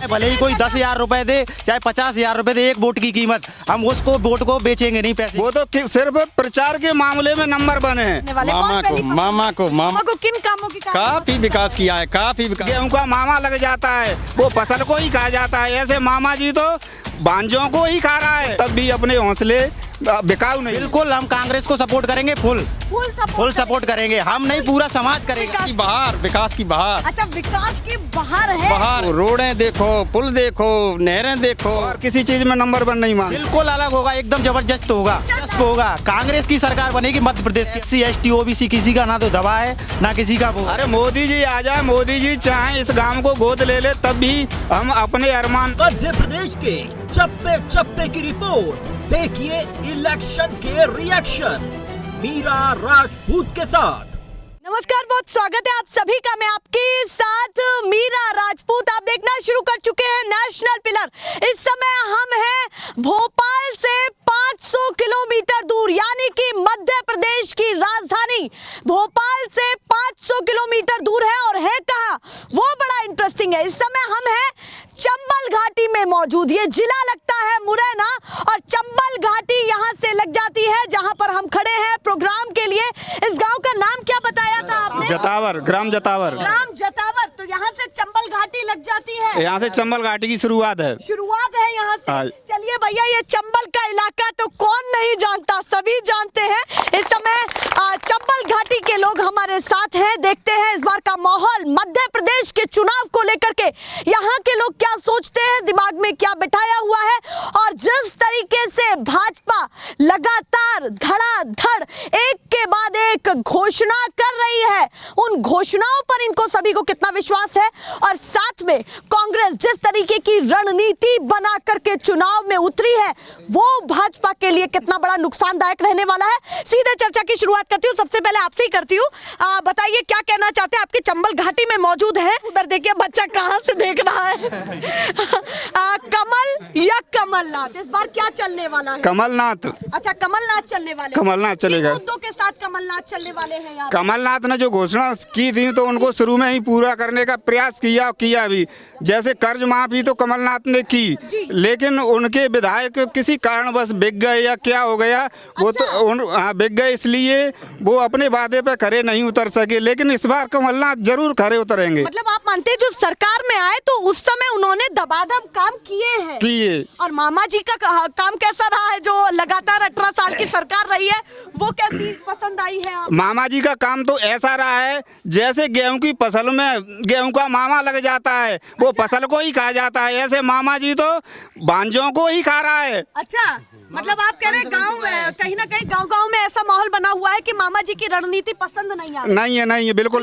भले ही कोई 10,000 रुपए दे चाहे 50,000 रुपए दे, एक वोट की कीमत, हम उसको वोट को बेचेंगे नहीं पैसे। वो तो सिर्फ प्रचार के मामले में नंबर बने हैं। मामा को किन कामों की काफी विकास किया है, काफी विकास। गेहूं का मामा लग जाता है, वो फसल को ही खा जाता है। ऐसे मामा जी तो भांजों को ही खा रहा है, तब भी अपने हौसले बिकाऊ नहीं। बिल्कुल हम कांग्रेस को सपोर्ट करेंगे, फुल सपोर्ट करेंगे, हम नहीं पूरा समाज करेगा। बहार, विकास की बहार। अच्छा, विकास की बहार है। बहार, रोडें देखो, पुल देखो, नहरें देखो, और किसी चीज में नंबर वन नहीं मांग। बिल्कुल अलग होगा, एकदम जबरदस्त होगा। कांग्रेस की सरकार बनेगी मध्य प्रदेश की। SC ST OBC किसी का ना तो दबा है ना किसी का वो। अरे मोदी जी आ जाए, मोदी जी चाहे इस गांव को गोद ले ले, तब भी हम अपने अरमान। मध्य प्रदेश के चप्पे चप्पे की रिपोर्ट देखिए इलेक्शन के रिएक्शन मीरा राजपूत के साथ। नमस्कार, बहुत स्वागत है आप सभी का। मैं आपके साथ मीरा राजपूत। आप देखना शुरू कर चुके हैं नेशनल पिलर। इस समय हम हैं भोपाल से 500 किलोमीटर दूर, यानी कि मध्य प्रदेश की राजधानी भोपाल से 500 किलोमीटर दूर है। और है कहाँ, वो बड़ा इंटरेस्टिंग है। इस समय हम हैं चंबल घाटी में मौजूद। ये जिला लगता है मुरैना और चंबल घाटी यहाँ से लग जाती है जहाँ पर हम खड़े हैं प्रोग्राम के लिए। इस गांव का नाम क्या बताया था आपने? जतावर, ग्राम जतावर। ग्राम जतावर। तो यहाँ से चंबल घाटी लग जाती है। यहाँ से चंबल घाटी की शुरुआत है यहाँ से। चलिए भैया, ये चंबल का इलाका तो कौन नहीं जानता, सभी जानते हैं। इस समय चंबल घाटी के लोग हमारे साथ हैं। देखते हैं इस बार का माहौल मध्य प्रदेश के चुनाव को लेकर के यहाँ के लोग क्या सोचते हैं, दिमाग में क्या बिठाया हुआ है। और जिस तरीके से भाजपा लगातार धड़ाधड़ एक के बाद एक घोषणा कर रही है, उन घोषणाओं पर इनको सभी को कितना विश्वास है। और साथ में कांग्रेस जिस तरीके की रणनीति बना करके चुनाव में उतरी है, वो भाजपा के लिए कितना बड़ा नुकसानदायक रहने वाला है। सीधे चर्चा की शुरुआत करती हूँ, सबसे पहले आपसे ही करती हूँ। बताइए क्या कहना चाहते हैं। आपके चंबल घाटी में मौजूद है, उधर देखिए बच्चा कहाँ से देख रहा है। कमल या कमलनाथ, इस बार क्या चलने वाला है? कमलनाथ। अच्छा, कमलनाथ चलने वाले। कमलनाथ चलेगा। मुद्दों के साथ कमलनाथ चलने वाले हैं यहाँ। कमलनाथ ने जो घोषणा की थी तो उनको शुरू में ही पूरा करने का प्रयास किया भी। जैसे कर्ज माफी तो कमलनाथ ने की, लेकिन उनके विधायक किसी कारणवश बिक गए या क्या हो गया, वो तो बिक गए, इसलिए वो अपने वादे पे खरे नहीं उतर सके। लेकिन इस बार कमलनाथ जरूर खरे उतरेंगे। मतलब आप मानते हैं जो सरकार में आए तो उस समय उन्होंने दबादम काम किए। और मामा जी का काम कैसा रहा है, जो लगातार 18 साल की सरकार रही है, वो कैसी पसंद आई है आप? मामा जी का काम तो ऐसा रहा है जैसे गेहूं की फसल में गेहूं का मामा लग जाता है, वो फसल को ही खा जाता है। ऐसे मामा जी तो भांजों को ही खा रहा है। अच्छा, मतलब आप कह रहे हैं गांव में कहीं ना कहीं गांव में ऐसा माहौल बना हुआ है कि मामा जी की रणनीति पसंद नहीं आ रही। नहीं है, बिल्कुल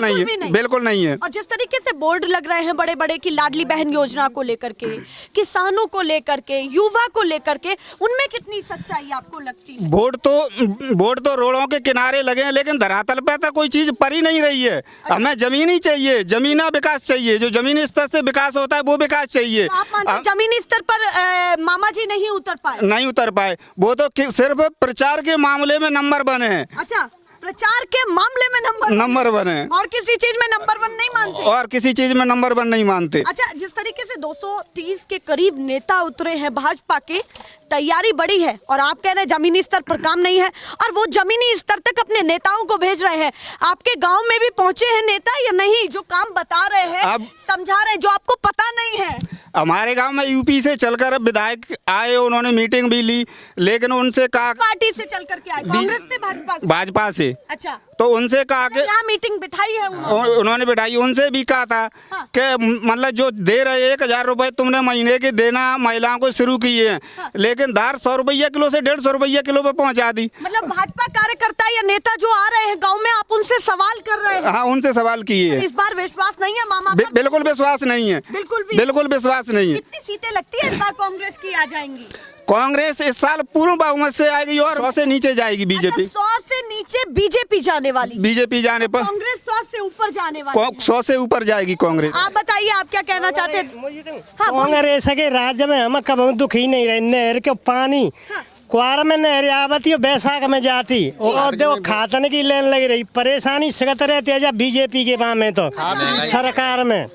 नहीं है। और जिस तरीके से बोर्ड लग रहे हैं बड़े बड़े की लाडली बहन योजना को लेकर के, किसानों को लेकर के, युवा को लेकर के, उनमें कितनी सच्चाई आपको लगती है? बोर्ड तो रोडों के किनारे लगे हैं, लेकिन धरातल पे तो कोई चीज पड़ी नहीं रही है। हमें जमीन ही चाहिए, जमीना विकास चाहिए, जो जमीनी स्तर से विकास होता है वो विकास चाहिए। तो आप मानते हैं जमीनी स्तर पर मामा जी नहीं उतर पाए? वो तो सिर्फ प्रचार के मामले में नंबर बने हैं। अच्छा, प्रचार के मामले में नंबर बने, और किसी चीज में नंबर वन नहीं मानते? और किसी चीज में नंबर वन नहीं मानते। अच्छा, जिस तरीके से 230 के करीब नेता उतरे हैं भाजपा के, तैयारी बड़ी है, और आप कह रहे हैं जमीनी स्तर पर काम नहीं है, और वो जमीनी स्तर तक अपने नेताओं को भेज रहे हैं। आपके गांव में भी पहुंचे हैं नेता या नहीं, जो काम बता रहे हैं, समझा रहे हैं, जो आपको पता नहीं है? हमारे गांव में यूपी से चलकर विधायक आए, उन्होंने मीटिंग भी ली, लेकिन उनसे कहा पार्टी से चल करके आए, कांग्रेस से, भाजपा से। अच्छा, तो उनसे कहा कि क्या मीटिंग बिठाई है उन्होंने बिठाई। उनसे भी कहा था कि मतलब जो दे रहे 1,000 रुपए तुमने महीने के देना महिलाओं को शुरू किए हैं, लेकिन दाल 100 रुपया किलो से 150 रुपया किलो पे पहुंचा दी। मतलब भाजपा कार्यकर्ता या नेता जो आ रहे हैं गांव में, आप उनसे सवाल कर रहे हैं? हाँ, उनसे सवाल किए हैं। इस बार विश्वास नहीं है मामा? बिल्कुल विश्वास नहीं है, बिल्कुल विश्वास नहीं है। कितनी सीटें लगती है इस बार कांग्रेस की आ जाएंगी? कांग्रेस इस साल पूर्ण बहुमत से आएगी और 100 से नीचे जाएगी बीजेपी। 100 से नीचे बीजेपी जाने वाली? बीजेपी जाने पर कांग्रेस 100 से ऊपर जाने वाली? 100 से ऊपर जाएगी कांग्रेस। आप बताइए, आप क्या कहना चाहते हैं? कांग्रेस के राज्य में हम कभी दुख ही नहीं रहे। नहर के पानी क्वार में नहरियावती और बैसाख में जाती और देखो खातन की लेन लगी रही, परेशानी सकत रहती है जब बीजेपी के वहाँ में तो सरकार में,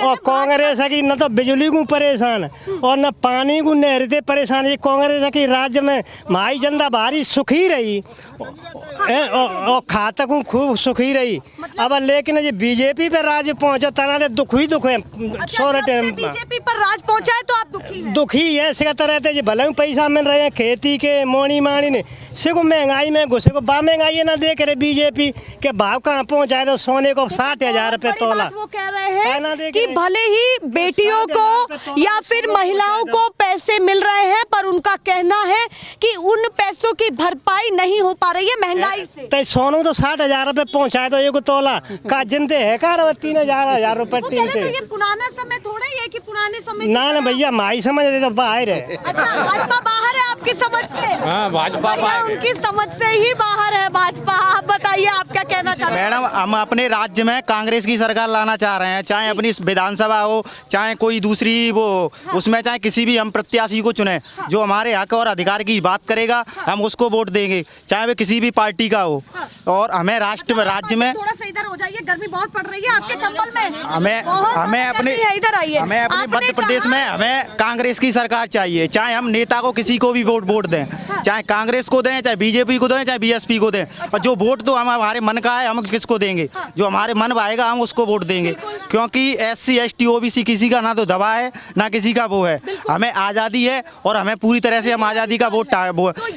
और कांग्रेस की न तो बिजली को परेशान और न पानी को नहरते परेशान। ये कांग्रेस की राज्य में माई जनता भारी सुखी रही और खाता को खूब सुखी रही। अब लेकिन ये बीजेपी पे राज पहुंचा तना दुख ही दुख है। बीजेपी पर राज पहुंचा है तो आप दुखी है सकत रहते जी, भले पैसा मिल रहे हैं खेती के मोनी मानी ने, सिर्फ महंगाई में घुसे को बा महंगाई ना देख रहे बीजेपी के भाव कहाँ पहुँचाए तो सोने को 60,000 रुपये तोला। वो कह रहे हैं कि भले ही बेटियों को या फिर महिलाओं को पैसे मिल रहे हैं पर उनका कहना है कि उन पैसों की भरपाई नहीं हो पा रही है महंगाई से। तो सोनू तो 60,000 रुपये पहुँचाए तो एक तोला का जिनते है का 3,000 रुपये टीमते। ये पुराना समय थोड़ा ही है कि पुराने समय ना भैया माई समझ रहे तो बाहर है। अच्छा भाजपा बाहर है आपकी समझ से? हाँ भाजपा उनकी समझ से ही बाहर है भाजपा। आप बताइए आप क्या कहना चाहते हैं? मैडम हम अपने राज्य में कांग्रेस की सरकार लाना चाह रहे हैं, चाहे अपनी विधानसभा हो चाहे कोई दूसरी वो उसमें चाहे किसी भी हम प्रत्याशी को चुने जो हमारे हक और अधिकार की बात करेगा हम उसको वोट देंगे, चाहे वो किसी भी पार्टी का हो। और हमें राष्ट्र में राज्य में थोड़ा सा इधर हो जाइए, गर्मी बहुत पड़ रही है आपके चंबल में। हमें अपने इधर आइए, हमें अपने मध्य प्रदेश में हमें कांग्रेस की सरकार चाहिए, चाहे हम नेता को किसी को भी वोट दें, चाहे कांग्रेस को दें चाहे बीजेपी को दें चाहे बीएसपी को दें। और जो वोट तो हम हमारे मन का है हम किसको देंगे, जो हमारे मन भाएगा हम उसको वोट देंगे, क्योंकि SC ST OBC किसी का ना तो दबा है ना किसी का वो है। हमें आज़ादी है और हमें पूरी तरह से हम आज़ादी का वोट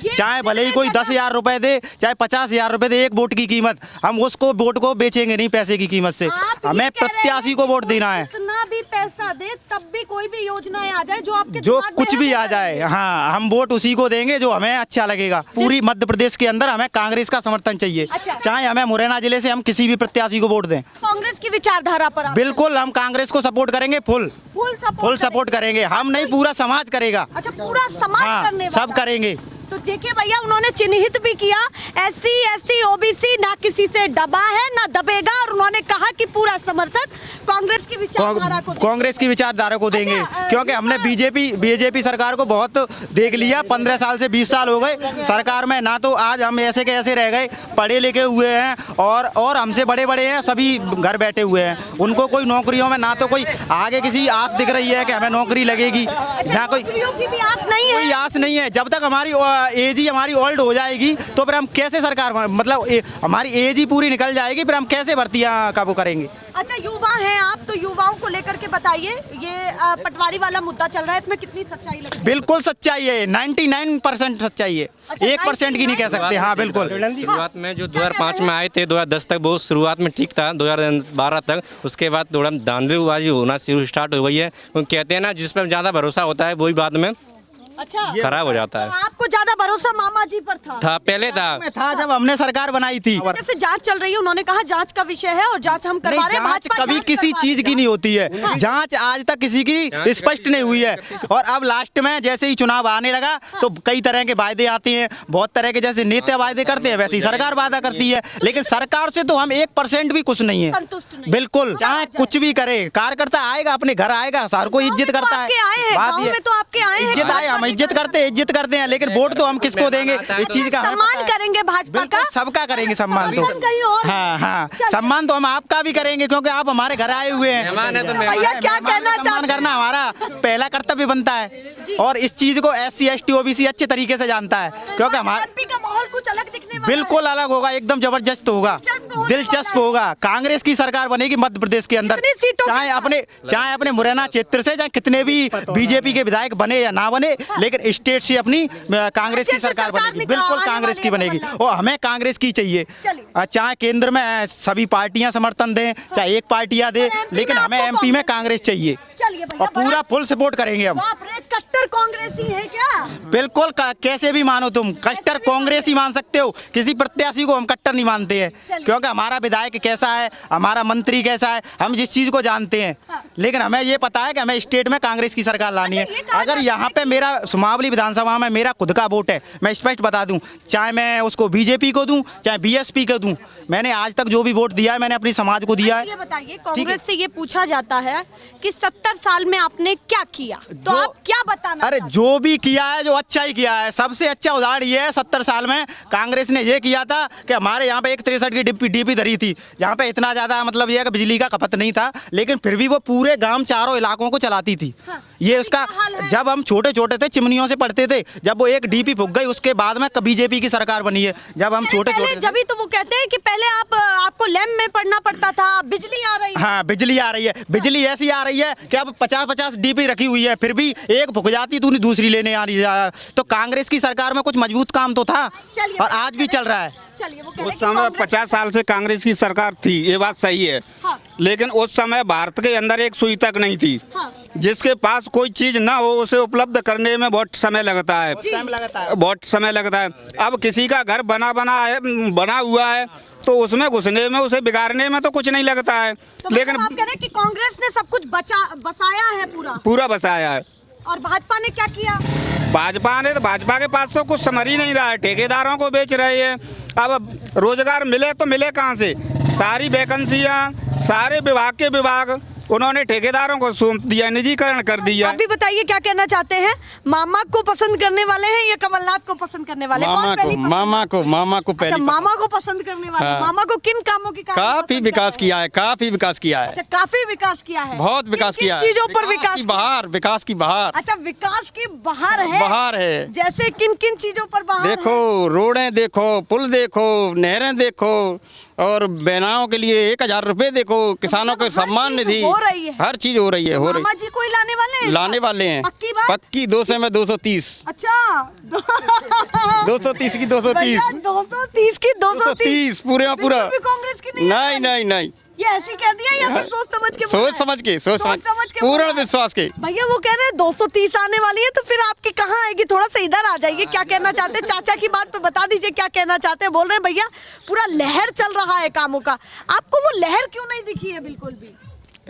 चाहे भले ही कोई 10,000 रुपए दे चाहे 50,000 रुपए दे, एक वोट की कीमत हम उसको वोट को बेचेंगे नहीं पैसे की कीमत से। हमें प्रत्याशी को वोट देना है, इतना भी पैसा दे तब भी कोई भी योजनाएं आ जाए जो आपके जो कुछ भी आ जाए, हाँ हम वोट उसी को देंगे जो हमें अच्छा लगेगा। पूरी मध्य प्रदेश के अंदर हमें कांग्रेस का समर्थन चाहिए, चाहे हमें मुरैना जिले से हम किसी भी प्रत्याशी को वोट दें। कांग्रेस की विचारधारा पर बिल्कुल हम कांग्रेस को सपोर्ट करेंगे, फुल सपोर्ट करेंगे। हम नहीं पूरा समाज करेगा। अच्छा पूरा समाज करने वाला। सब करेंगे। तो देखिए भैया उन्होंने चिन्हित भी किया SC ST OBC ना किसी से दबा है ना दबेगा, और उन्होंने कहा कि पूरा समर्थन कांग्रेस की विचारधारा को कांग्रेस की विचारधारा को देंगे। क्योंकि हमने बीजेपी सरकार को बहुत देख लिया, 15 साल से 20 साल हो गए सरकार में, ना तो आज हम ऐसे के ऐसे रह गए, पढ़े लिखे हुए हैं और हमसे बड़े बड़े हैं, सभी घर बैठे हुए हैं, उनको कोई नौकरियों में ना तो कोई आगे किसी आस दिख रही है कि हमें नौकरी लगेगी, ना कोई आस नहीं है। कोई आस नहीं है। जब तक हमारी एज ही हमारी ओल्ड हो जाएगी तो फिर हम कैसे सरकार मतलब हमारी एज ही पूरी निकल जाएगी, फिर हम कैसे भर्तियां काबू करेंगे। अच्छा युवा हैं आप, तो युवाओं को लेकर के बताइए, ये पटवारी वाला मुद्दा चल रहा है, इसमें कितनी सच्चाई लगती है? बिल्कुल सच्चाई है, 99% सच्चाई है। अच्छा, 1% की नहीं कह सकते। हाँ बिल्कुल। शुरुआत में जो 2005 में आए थे 2010 तक बहुत शुरुआत में ठीक था, 2012 तक, उसके बाद थोड़ा धांधलीबाजी होना स्टार्ट हो गई है। कहते हैं ना जिस पर ज़्यादा भरोसा होता है वही बाद में अच्छा खराब हो जाता है। तो आपको ज्यादा भरोसा मामा जी पर था पहले था जब हमने सरकार बनाई थी। जैसे जांच चल रही है, उन्होंने कहा जांच का विषय है और जांच हम करवा रहे हैं। जांच कभी किसी चीज की नहीं होती है, जांच आज तक किसी की स्पष्ट नहीं हुई है। और अब लास्ट में जैसे ही चुनाव आने लगा तो कई तरह के वायदे आते हैं, बहुत तरह के जैसे नेता वायदे करते हैं वैसे ही सरकार वादा करती है, लेकिन सरकार से तो हम 1% भी कुछ नहीं है, संतुष्ट नहीं। बिल्कुल। चाहे कुछ भी करे, कार्यकर्ता आएगा अपने घर आएगा, सार को इज्जत करता है। इज्जत आए, हम इज्जत करते हैं, लेकिन वोट तो हम किसको देंगे इस चीज का सम्मान करेंगे भाजपा का, सबका करेंगे सम्मान तो। हाँ सम्मान तो हम आपका भी करेंगे, क्योंकि आप हमारे घर आए हुए हैं। भैया क्या कहना सम्मान करना हमारा पहला कर्तव्य बनता है, और इस चीज को SC ST OBC अच्छे तरीके से जानता है, क्योंकि हमारा माहौल कुछ अलग दिखने वाला बिल्कुल अलग होगा, एकदम जबरदस्त होगा, दिलचस्प होगा। कांग्रेस की सरकार बनेगी मध्य प्रदेश के अंदर, चाहे अपने मुरैना क्षेत्र से चाहे कितने भी बीजेपी के विधायक बने या ना बने, लेकिन स्टेट से अपनी कांग्रेस की सरकार बनेगी, बिल्कुल कांग्रेस की बनेगी, और हमें कांग्रेस की चाहिए। चाहे केंद्र में सभी पार्टियां समर्थन दें चाहे एक पार्टियां दे, लेकिन हमें MP में कांग्रेस चाहिए और पूरा फुल सपोर्ट करेंगे हम। कट्टर कांग्रेसी है क्या? बिल्कुल, कैसे भी मानो तुम, कट्टर कांग्रेसी मान सकते हो, किसी प्रत्याशी को हम कट्टर नहीं मानते हैं, क्योंकि हमारा विधायक कैसा है, हमारा मंत्री कैसा है, हम जिस चीज को जानते हैं, लेकिन हमें ये पता है कि हमें स्टेट में कांग्रेस की सरकार लानी है। अगर यहाँ पे मेरा सुमावली विधानसभा में मेरा खुद का वोट है, मैं स्पष्ट बता दूं, चाहे मैं उसको बीजेपी को दूं चाहे BSP को दूं, मैंने आज तक जो भी वोट दिया है मैंने अपनी समाज को दिया है। ये बताइए, कांग्रेस से ये पूछा जाता है कि 70 साल में आपने क्या किया, तो आप क्या बताना अरे जो भी किया है, जो अच्छा ही किया है, सबसे अच्छा उदाहरण ये है 70 साल में कांग्रेस ने ये किया था कि हमारे यहाँ पे एक 63 की डीपी धरी थी, जहाँ पे इतना ज़्यादा मतलब ये है कि बिजली का खपत नहीं था, लेकिन फिर भी वो पूरे गांव चारों इलाकों को चलाती थी। ये उसका, जब हम छोटे छोटे थे चिमनियों से पढ़ते थे, जब वो एक डीपी फूक गई उसके बाद में बीजेपी की सरकार बनी है। जब हम छोटे छोटे, जब तो वो कहते हैं कि पहले आपको लैंप में पढ़ना पड़ता था, बिजली आ रही है। हाँ, बिजली आ रही है, बिजली ऐसी आ रही है कि अब 50-50 डीपी रखी हुई है, फिर भी एक फूक जाती तो दूसरी लेने आ रही है। तो कांग्रेस की सरकार में कुछ मजबूत काम तो था और आज भी चल रहा है। चलिए, वो उस समय 50 साल से कांग्रेस की सरकार थी, ये बात सही है। हाँ। लेकिन उस समय भारत के अंदर एक सुई तक नहीं थी। हाँ। जिसके पास कोई चीज ना हो उसे उपलब्ध करने में बहुत समय लगता है, बहुत समय लगता है। अब किसी का घर बना हुआ है तो उसमें घुसने में, उसे बिगाड़ने में तो कुछ नहीं लगता है। तो लेकिन आप कह रहे हैं कि कांग्रेस ने सब कुछ बसाया है, पूरा बसाया है। और भाजपा ने क्या किया? भाजपा के पास तो कुछ समझ ही नहीं रहा है, ठेकेदारों को बेच रहे हैं। अब रोजगार मिले तो मिले कहाँ से? सारी वैकेंसियाँ, सारे विभाग के विभाग उन्होंने ठेकेदारों को सौंप दिया, निजीकरण कर दिया। आप भी बताइए क्या कहना चाहते हैं? मामा को पसंद करने वाले हैं या कमलनाथ को पसंद करने वाले? मामा को पहले मामा को पसंद करने वाले। हाँ। मामा को किन कामों की काफी विकास किया है, काफी विकास किया है। अच्छा, काफी विकास किया है, बहुत विकास किया है। चीजों पर विकास विकास की बहार। अच्छा, विकास की बहार है। बहार है। जैसे किन किन चीजों पर बहार है? देखो, रोडें देखो, पुल देखो, नहरें देखो, और बहनाओं के लिए 1000 रुपए देखो, किसानों के सम्मान निधि, हो रही है, हर चीज हो रही है। मामा जी कोई लाने वाले हैं? पक्की बात? पक्की 200 में 230। अच्छा 230 की 230। 230 की 230 पूरे में पूरा। कांग्रेस की नहीं, ये ऐसी कह दिया या फिर सोच समझ के? सोच समझ के पूर्ण विश्वास के। भैया वो कह रहे हैं 230 आने वाली है, तो फिर आपकी कहाँ आएगी? थोड़ा सा इधर आ जाइए, क्या कहना चाहते हैं? चाचा की बात पे बता दीजिए क्या कहना चाहते हैं। बोल रहे हैं भैया पूरा लहर चल रहा है कामों का, आपको वो लहर क्यों नहीं दिखी है? बिल्कुल भी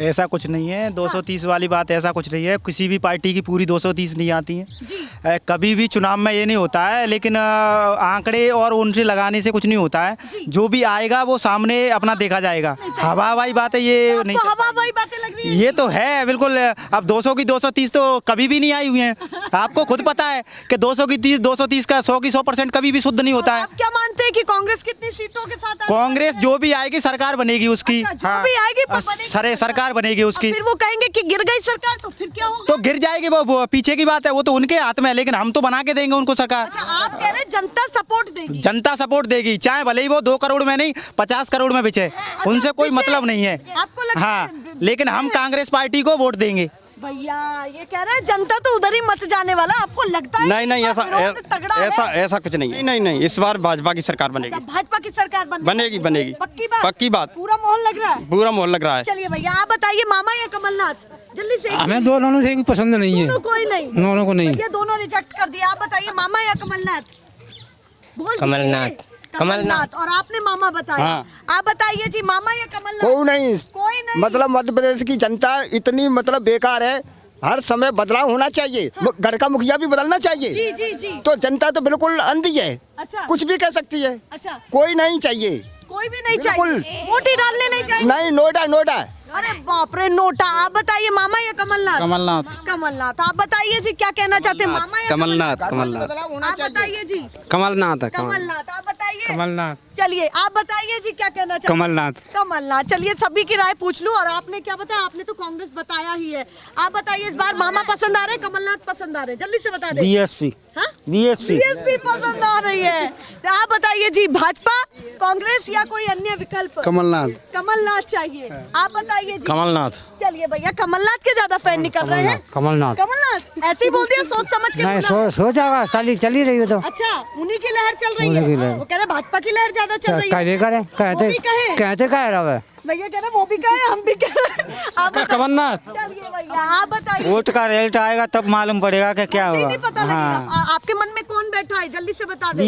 ऐसा कुछ नहीं है, 230 वाली बात ऐसा कुछ नहीं है। किसी भी पार्टी की पूरी 230 नहीं आती है, कभी भी चुनाव में ये नहीं होता है। लेकिन आंकड़े और उनसे लगाने से कुछ नहीं होता है, जो भी आएगा वो सामने अपना देखा जाएगा। हवाई बातें ये नहीं, हवाई बातें लग रही है। ये तो है बिल्कुल। अब 200 की 230 तो कभी भी नहीं आई हुई हैं। आपको खुद पता है कि 200 की 230 का 100 की 100% कभी भी शुद्ध नहीं होता है। आप क्या मानते हैं कि कांग्रेस कितनी सीटों के साथ? कांग्रेस जो भी आएगी सरकार बनेगी उसकी। जो भी आएगी सरकार बनेगी उसकी। फिर वो कहेंगे कि गिर गई सरकार, तो फिर क्या होगा? तो गिर जाएगी, वो पीछे की बात है, वो तो उनके हाथ में है, लेकिन हम तो बना के देंगे उनको सरकार। अच्छा, आप कह रहे हैं जनता सपोर्ट देगी? जनता सपोर्ट देगी, चाहे भले ही वो 2 करोड़ में नहीं 50 करोड़ में बिचे, उनसे कोई मतलब नहीं है। आपको लगता हाँ, है? लेकिन हम कांग्रेस पार्टी को वोट देंगे। भैया ये कह रहे हैं जनता तो उधर ही मत जाने वाला, आपको लगता है? नहीं, ऐसा कुछ नहीं है। नहीं, इस बार भाजपा की सरकार बनेगी। अच्छा, भाजपा की सरकार बनेगी। पक्की बात। पूरा माहौल लग रहा है? पूरा माहौल लग रहा है। चलिए भैया आप बताइए, मामा या कमलनाथ? जल्दी से। हमें दोनों से भी पसंद नहीं है। कोई नहीं, दोनों को नहीं। ये दोनों रिजेक्ट कर दिया। आप बताइए मामा या कमलनाथ? बोल कमलनाथ। कमलनाथ। और आपने मामा बताया। हाँ। आप बताइए जी, मामा या कमलनाथ? कोई नहीं। कोई नहीं। मतलब मध्य प्रदेश की जनता इतनी मतलब बेकार है, हर समय बदलाव होना चाहिए। घर का मुखिया भी बदलना चाहिए। जी। तो जनता तो बिल्कुल अंधी है। अच्छा। कुछ भी कह सकती है। अच्छा, कोई नहीं चाहिए, कोई भी नहीं बिल्कुल। चाहिए, वोट ही डालने नहीं चाहिए। नहीं, नोटा। अरे बाप रे, नोटा। आप बताइए मामा या कमलनाथ? कमलनाथ। आप बताइए जी क्या कहना चाहते हैं, मामा या कमलनाथ। बदलाव होना आप बताइए जी। कमलनाथ। आप बताइए। कमलनाथ। चलिए आप बताइए जी क्या कहना चाहते हैं? कमलनाथ। चलिए सभी की राय पूछ लूं। और आपने क्या बताया? आपने तो कांग्रेस बताया ही है। आप बताइए इस बार मामा पसंद आ रहे, कमलनाथ पसंद आ रहे? जल्दी से बता दें। बीएसपी पसंद आ रही है। तो आप बताइए जी, भाजपा, कांग्रेस या कोई अन्य विकल्प? कमलनाथ चाहिए। आप बताइए जी। कमलनाथ। चलिए भैया कमलनाथ के ज्यादा फैन निकल रहे हैं। कमलनाथ ऐसे ही बोल दिया, सोच समझ के बोला। सोचा साली चली रही हो तो। अच्छा, उन्हीं की लहर चल रही है। वो कह रहे भाजपा की लहर ज्यादा चल रही है। कहते कह रहा है भैया कह रहे वो भी कहे हम भी कहे। आप कमलनाथ। चलिए भैया आप बताइए। वोट का रिजल्ट आएगा तब मालूम पड़ेगा कि क्या ऐसे ही हुआ। नहीं पता लगेगा। आपके मन में कौन बैठा है? जल्दी से बता दें।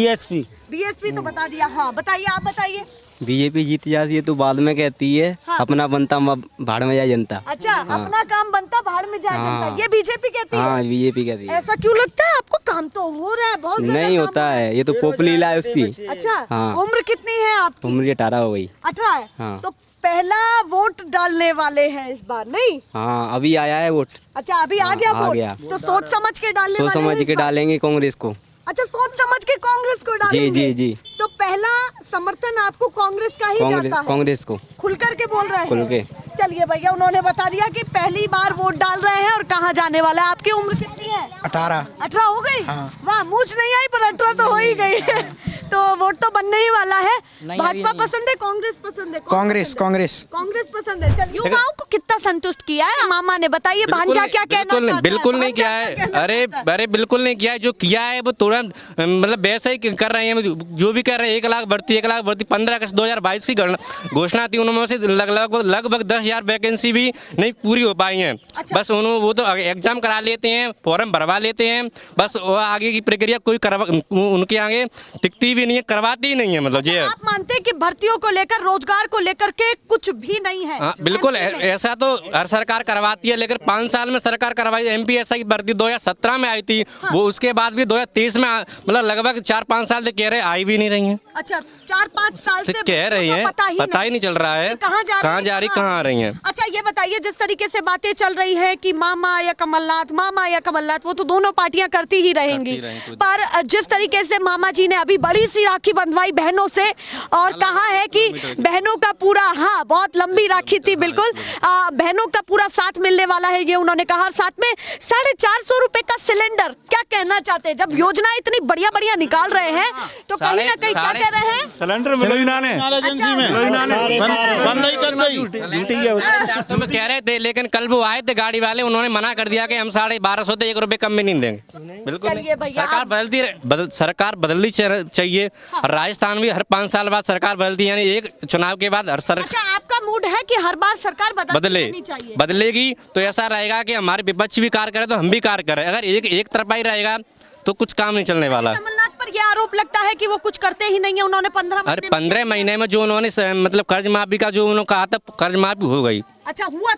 बीएसपी तो बता दिया। हाँ बताइए, आप बताइए। बीजेपी जीत जाती है तो बाद में कहती है हाँ। अपना बनता भाड़ में जाए जनता। अच्छा, अपना काम बनता भाड़ में जाए जनता, ये बीजेपी कहती है? हाँ, बीजेपी कहती है। ऐसा क्यों लगता है आपको? काम तो हो रहा है, बहुत नहीं होता है, ये तो पोपलीला है उसकी। अच्छा, हाँ। उम्र कितनी है आपकी? उम्र 18 हो गई। 18 है। हाँ। तो पहला वोट डालने वाले हैं इस बार, नहीं? हाँ अभी आया है वोट। अच्छा, अभी आ गया आ वोट। गया। तो सोच समझ के डालने सोच वाले समझ हैं के इस बार? डालेंगे कांग्रेस को। अच्छा, सोच समझ के कांग्रेस को डालेंगे। जी जी। तो पहला समर्थन आपको कांग्रेस का ही जाता है? कांग्रेस को खुल करके बोल रहे हैं? खुल के। चलिए भैया, उन्होंने बता दिया कि पहली बार वोट डाल रहे हैं और कहाँ जाने वाला है। आपकी उम्र कितनी है? 18 हो गई? वाह, मूछ नहीं आई पर 18 तो हो ही गई है। तो वोट तो बनने ही वाला है। भाजपा पसंद है, कांग्रेस पसंद है? कांग्रेस पसंद है। चलिए, युवाओं को कितना संतुष्ट किया है मामा ने? बताइए भांजा क्या कहना चाहता है? बिल्कुल नहीं भांजा किया क्या है। कहना अरे चाहता है? अरे बिल्कुल नहीं किया है। जो किया है वो थोड़ा मतलब वैसा ही कर रहे हैं। जो भी कर रहे हैं 1 लाख भर्ती 15 अगस्त 2022 की घोषणा थी, उनमें से लगभग 10,000 वैकेंसी भी नहीं पूरी हो पाई हैं। बस उन्होंने वो तो एग्जाम करा लेते हैं, फॉर्म भरवा लेते हैं, बस वो आगे की प्रक्रिया कोई उनके आगे टिकती भी नहीं है, करवाती ही नहीं है। मतलब ये आप मानते हैं कि भर्तियों को लेकर, रोजगार को लेकर के कुछ भी नहीं है? हाँ बिल्कुल, ऐसा तो हर सरकार करवाती है, लेकिन 5 साल में सरकार करवाई। एमपीएससी की भर्ती 2017 में आई थी, वो उसके बाद भी 2023 में मतलब लगभग 4-5 साल से कह रहे आई भी नहीं रही है। अच्छा, 4-5 साल से कह रही हैं, पता ही नहीं चल रहा है कहाँ जा रही कहाँ आ रही हैं। अच्छा, ये बताइए, जिस तरीके से बातें चल रही है कि मामा या कमलनाथ, वो तो दोनों पार्टियां करती ही रहेंगी, पर जिस तरीके से मामा जी ने अभी बड़ी सी राखी बंधवाई बहनों से और कहा है कि बहनों का पूरा, हाँ बहुत लंबी राखी थी, बिल्कुल बहनों का पूरा साथ मिलने वाला है, ये उन्होंने कहा। साथ में 450 रुपए का सिलेंडर, क्या कहना चाहते हैं? जब योजना इतनी बढ़िया बढ़िया निकाल रहे हैं तो कहीं ना कहीं क्या कह रहे हैं? सिलेंडर लोहिना ने बंद नहीं कर दी में कह रहे थे, लेकिन कल वो आए थे गाड़ी वाले, उन्होंने मना कर दिया कि हम 1250 से 1 रुपए कम में नहीं देंगे। बिल्कुल चलिए भैया, सरकार बदलनी चाहिए। राजस्थान भी हर 5 साल बाद सरकार बदलती है, यानी एक चुनाव के बाद हर अच्छा, आपका मूड है कि हर बार सरकार बदलेगी तो ऐसा रहेगा कि हमारे विपक्ष भी कार्य करे तो हम भी कार्य करें। अगर एक तरफा ही रहेगा तो कुछ काम नहीं चलने वाला। कमलनाथ पर यह आरोप लगता है कि वो कुछ करते ही नहीं है। उन्होंने 15 महीने में जो उन्होंने मतलब कर्ज माफी का जो उन्होंने कहा था, कर्ज माफी हो गई। अच्छा, हुआ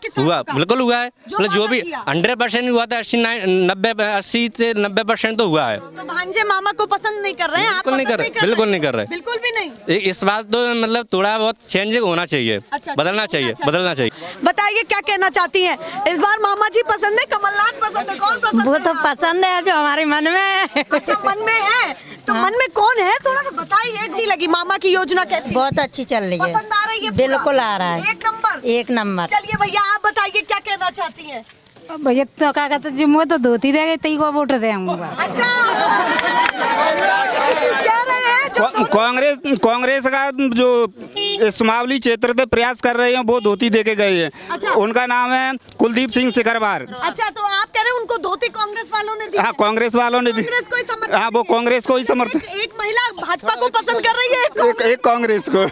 बिल्कुल हुआ है। मतलब जो भी 100% हुआ था, 80 से 90% तो हुआ है। तो भांजे मामा को पसंद नहीं कर रहे हैं? बिल्कुल नहीं कर रहे, बिल्कुल नहीं कर रहे, बिल्कुल भी नहीं। इस बात तो मतलब थोड़ा बहुत चेंज होना चाहिए, बदलना चाहिए। बताइए क्या कहना चाहती हैं? इस बार मामा जी पसंद है, कमलनाथ पसंद है, कौन पसंद है? वो तो पसंद है जो हमारे मन में है। अच्छा, मन में है तो मन में कौन है? थोड़ा सा बताइए। कैसी लगी मामा की योजना? कैसी? बहुत अच्छी चल रही है, पसंद आ रही है? बिल्कुल आ रहा है, 1 नंबर। चलिए भैया, आप बताइए क्या कहना चाहती हैं? भैया तो क्या कहते जी, मुँह तो धोती दे गई, तई को वोट देंगे। अच्छा, कह रहे हैं कांग्रेस का जो सुमावली क्षेत्र से प्रयास कर रहे हैं वो धोती दे के गए हैं। अच्छा। उनका नाम है कुलदीप सिंह सिकरवार। अच्छा, तो आप कह रहे हैं उनको धोती कांग्रेस वालों ने दी? हाँ, कांग्रेस वालों ने दी। हाँ, वो कांग्रेस को ही समर्थन। एक महिला भाजपा को पसंद कर रही है, एक कांग्रेस को।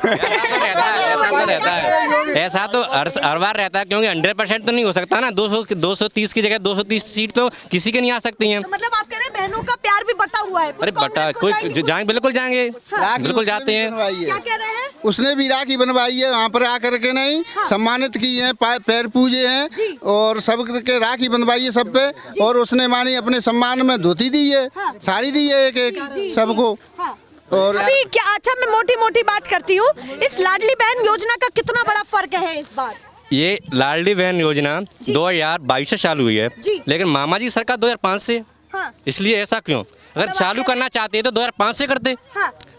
ऐसा तो हर बार रहता है, क्योंकि 100% तो नहीं हो सकता ना। 230 की जगह 230 सीट तो किसी के नहीं आ सकती हैं। तो मतलब आप कह रहे हैं बहनों का प्यार भी बटा हुआ है? अरे बटा कोई जाएंगे, बिल्कुल जाएंगे, बिल्कुल जाते हैं। क्या कह रहे हैं? उसने भी राखी बनवाई है, वहाँ पर आकर के नहीं सम्मानित की है, पैर पूजे हैं और सब के राखी बनवाई है सब पे, और उसने मानी अपने सम्मान में धोती दी है, साड़ी दी है एक सबको। और अभी क्या, अच्छा मैं मोटी बात करती हूँ, इस लाडली बहन योजना का कितना बड़ा फर्क है इस बार? ये लाडली बहन योजना 2022 से चालू हुई है, लेकिन मामा जी सरकार 2005 से। इसलिए ऐसा क्यों? अगर चालू करना चाहते तो 2005 से करते।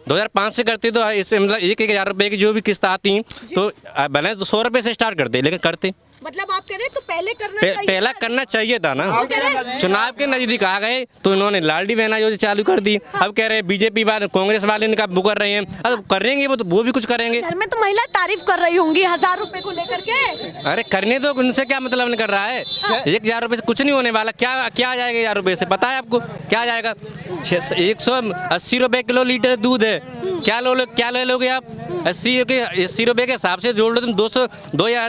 2005 से करते तो इससे मतलब 1,000 रुपए की जो भी किस्त आती तो भले 100 रुपए से स्टार्ट करते, लेकिन करते। मतलब आप कह रहे हैं तो पहले करना चाहिए था ना। चुनाव के नजदीक आ गए तो इन्होंने लाडली बहना योजना चालू कर दी। अब कह रहे हैं बीजेपी वाले, कांग्रेस वाले इनका वो कर रहे हैं, अब करेंगे वो भी कुछ करेंगे। घर में तो महिला तारीफ कर रही होंगी 1,000 रुपए को लेकर के। अरे करने तो उनसे क्या मतलब नहीं कर रहा है। 1,000 रुपए से कुछ नहीं होने वाला। क्या आ जाएगा 1,000 रुपए से? पता है आपको क्या आ जाएगा? 180 रुपए किलो लीटर दूध है। क्या ले लोगे आप? 80 रुपए के हिसाब से जोड़ लो तुम, 2 या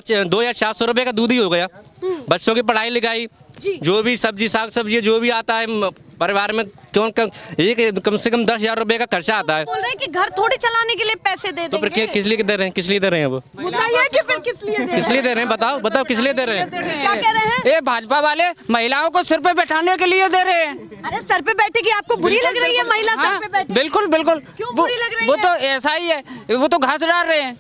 400 रुपए का दूध ही हो गया। बच्चों की पढ़ाई लिखाई, जो भी सब्जी साग सब्जी जो भी आता है परिवार में क्यों एक कम से कम 10,000 रुपए का खर्चा आता है। बोल रहे हैं कि घर थोड़ी चलाने के लिए पैसे दे तो फिर देंगे। किस लिए दे रहे हैं, किस लिए दे रहे हैं वो? बताइए कि फिर किस लिए दे रहे हैं, बताओ बताओ किस लिए दे रहे हैं? क्या कह रहे हैं? ये भाजपा वाले महिलाओं को सिर पे बैठाने के लिए दे रहे हैं। अरे सर पे बैठे की आपको बुरी लग रही है महिला सर पे बैठे? बिल्कुल बिल्कुल। क्यों बुरी लग रही वो है? तो ऐसा ही है, वो तो घास डाल रहे हैं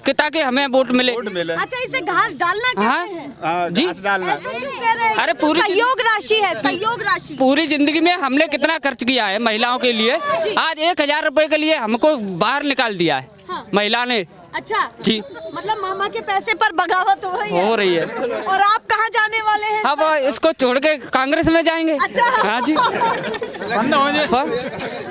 कि ताकि हमें वोट मिले। अच्छा, इसे घास डालना कहते हैं? जी ऐसे क्यों कह रहे हैं? अरे पूरी सहयोग राशि है, सहयोग राशि। पूरी जिंदगी में हमने कितना खर्च किया है महिलाओं के लिए, आज 1,000 रुपए के लिए हमको बाहर निकाल दिया है महिला ने। अच्छा जी, मतलब मामा के पैसे पर बगावत हो रही है। और आप कहाँ जाने वाले हैं? अब इसको छोड़ के कांग्रेस में जाएंगे। अच्छा हाँ जी।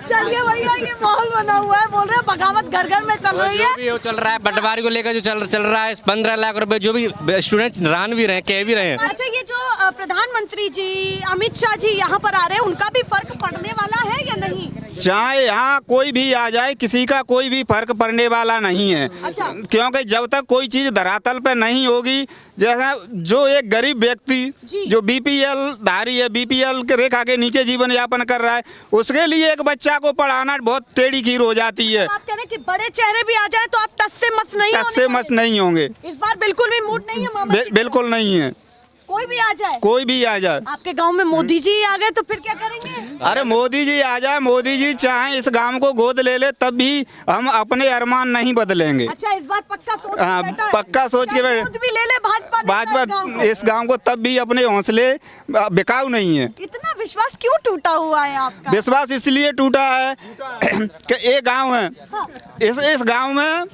चलिए भैया, ये माहौल बना हुआ है, बोल रहे हैं बगावत घर घर में चल रही है। जो भी वो चल रहा है पटवारी को लेकर जो चल रहा है 15 लाख रुपए, जो भी स्टूडेंट रान भी रहे हैं, कह भी रहे हैं। अच्छा, ये जो प्रधानमंत्री जी अमित शाह जी यहाँ पर आ रहे हैं, उनका भी फर्क पड़ने वाला है या नहीं? चाहे यहाँ कोई भी आ जाए, किसी का कोई भी फर्क पड़ने वाला नहीं है। अच्छा। क्योंकि जब तक कोई चीज धरातल पे नहीं होगी, जैसा जो एक गरीब व्यक्ति जो बीपीएल धारी है, बीपीएल के रेखा के नीचे जीवन यापन कर रहा है, उसके लिए एक बच्चा को पढ़ाना बहुत टेढ़ी खीर हो जाती है। आप कह रहे हैं कि बड़े चेहरे भी आ जाए तो आप टस से मस नहीं टस से मस नहीं होंगे। इस बार बिल्कुल भी मूड नहीं है मामा की? बिल्कुल नहीं है। कोई भी आ जाए? कोई भी आ जाए। आपके गांव में मोदी जी आ गए तो फिर क्या करेंगे? अरे मोदी जी आ जाए, मोदी जी चाहे इस गांव को गोद ले ले, तब भी हम अपने अरमान नहीं बदलेंगे। अच्छा, इस बार पक्का सोच के बैठा है? पक्का सोच के गोद भी ले ले भाजपा इस गांव को, तब भी अपने हौसले बिकाऊ नहीं है। इतना विश्वास क्यों टूटा हुआ है आपका? विश्वास इसलिए टूटा है कि एक गांव है, इस गांव में,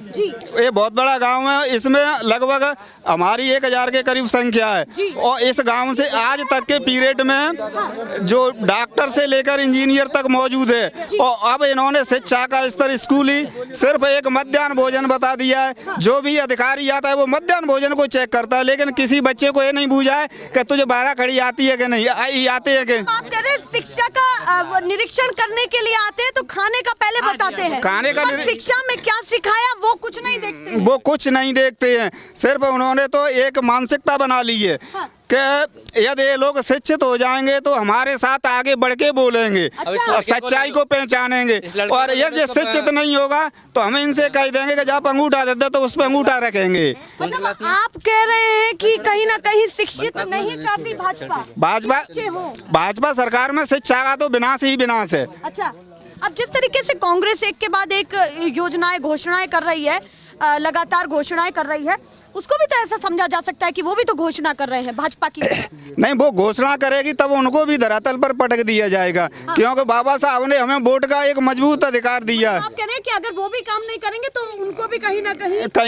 ये बहुत बड़ा गांव है, इसमें लगभग हमारी 1,000 के करीब संख्या है। और इस गांव से आज तक के पीरियड में जो डॉक्टर से लेकर इंजीनियर तक मौजूद है। और अब इन्होंने शिक्षा का स्तर स्कूली सिर्फ एक मध्याह्न भोजन बता दिया है। जो भी अधिकारी आता है वो मध्याह्न भोजन को चेक करता है, लेकिन किसी बच्चे को ये नहीं पूछा है कि तुझे 12 खड़ी आती है कि नहीं, आते हैं कि? आप कह रहे हैं शिक्षा का निरीक्षण करने के लिए आते हैं तो खाने का पहले बताते हैं, खाने का शिक्षा में क्या सिखाया वो कुछ नहीं देखते। वो कुछ नहीं देखते हैं। सिर्फ उन्होंने तो एक मानसिकता बना ली है कि यदि ये लोग शिक्षित हो जाएंगे तो हमारे साथ आगे बढ़ के बोलेंगे, सच्चाई को पहचानेंगे। और यदि शिक्षित नहीं होगा तो हम इनसे कह देंगे कि जब अंगूठा देते तो उस पर अंगूठा रखेंगे। मतलब आप कह रहे हैं कि कहीं ना कहीं शिक्षित नहीं चाहती भाजपा सरकार में शिक्षा का तो विनाश ही विनाश है। अच्छा, अब जिस तरीके से कांग्रेस एक के बाद एक योजनाएं घोषणाएं कर रही है, लगातार घोषणाएं कर रही है, उसको भी तो ऐसा समझा जा सकता है कि वो भी तो घोषणा कर रहे हैं भाजपा की। नहीं, वो घोषणा करेगी तब उनको भी धरातल पर पटक दिया जाएगा। क्योंकि बाबा साहब ने हमें वोट का एक मजबूत अधिकार दिया है। आप कह रहे हैं कि अगर वो भी काम नहीं करेंगे तो उनको भी कहीं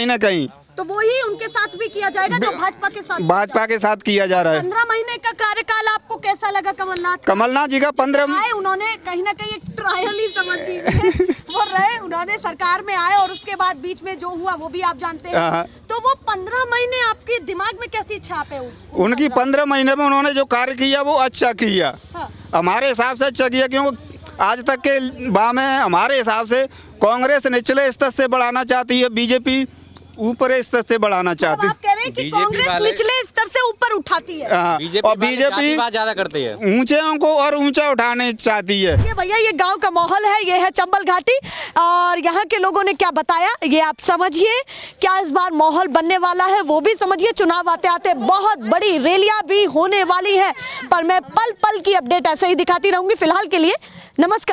ना कहीं तो वो ही उनके साथ भी किया जाएगा जो भाजपा के साथ किया जा रहा है। 15 महीने का कार्यकाल आपको कैसा लगा कमलनाथ जी का? 15 उन्होंने कहीं ना कहीं एक ट्रायल ही समझ लीजिए वो रहे, उन्होंने सरकार में आए और उसके बाद बीच में जो हुआ वो भी आप जानते हैं। तो वो 15 महीने आपके दिमाग में कैसी छाप है? उनकी 15 महीने में उन्होंने जो कार्य किया वो अच्छा किया, हमारे हिसाब से अच्छा किया। क्योंकि आज तक के में हमारे हिसाब से कांग्रेस निचले स्तर से बढ़ाना चाहती है, बीजेपी ऊपर स्तर से बढ़ाना चाहती है। आप कह रहे हैं कि कांग्रेस निचले स्तर से ऊपर उठाती है और बीजेपी ज्यादा करती है, ऊंचे को और ऊंचा उठाने चाहती है। ये भैया, ये गांव का माहौल है, ये है चंबल घाटी और यहाँ के लोगों ने क्या बताया ये आप समझिए। क्या इस बार माहौल बनने वाला है वो भी समझिए। चुनाव आते आते बहुत बड़ी रैलियां भी होने वाली है, पर मैं पल पल की अपडेट ऐसे ही दिखाती रहूंगी। फिलहाल के लिए नमस्कार।